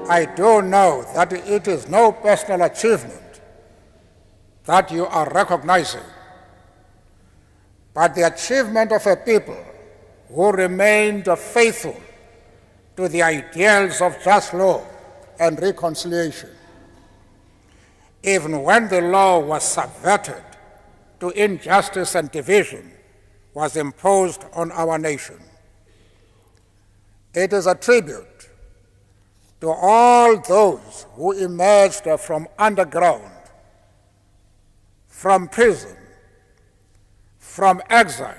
I do know that it is no personal achievement that you are recognizing, but the achievement of a people who remained faithful to the ideals of just law and reconciliation, even when the law was subverted to injustice and division was imposed on our nation. It is a tribute to all those who emerged from underground, from prison, from exile,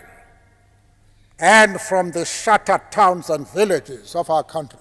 and from the shattered towns and villages of our country.